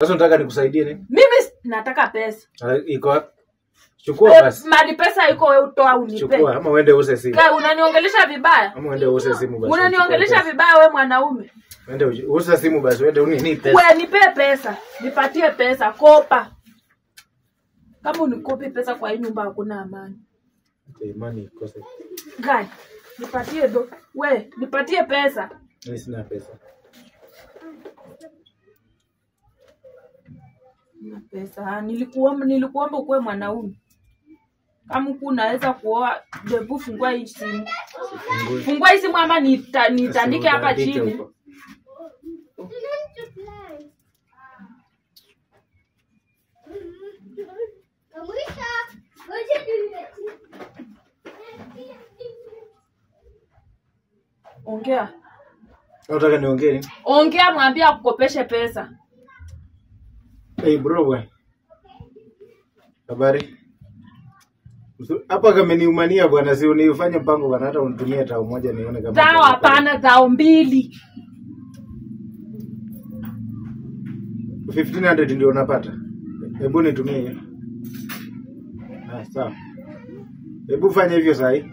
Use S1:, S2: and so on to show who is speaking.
S1: Sasa unataka nikusaidie nini?
S2: Mimi nataka pesa.
S1: Iko wapi? Chukua basi.
S2: Mali pesa iko wewe utoa unipe.
S1: Chukua ama uende use simu.
S2: Kai unaniongelesha vibaya?
S1: Ama uende use simu basi.
S2: Unaniongelesha vibaya wewe mwanaume?
S1: Uende use simu basi, uende uninipe.
S2: Wewe nipe pesa. Nipatie pesa, kopa. Kama unikopi pesa kwa hii nyumba hakuna amani.
S1: Imani ikose.
S2: Kai, nipatie do. Wewe, nipatie pesa.
S1: Mimi sina pesa.
S2: Na pesa. Nilikuomba ukue mwanaume. Kama unaweza kuoa, debu fungua hii simu. Fungua hii simu ama nitandike hapa chini. Ongea.
S1: Unataka niongee nini?
S2: Ongea, mwambie akukopeshe pesa.
S1: Hey bro bwana. Habari? Hapa kama niumania bwana, si unifanye mpango bwana, hata unitumie tao moja nione kama.
S2: Tao hapana, tao mbili.
S1: 1500 ndio unapata. Hebu nitumie hiyo. Sawa. Hebu fanya hivyo sasa.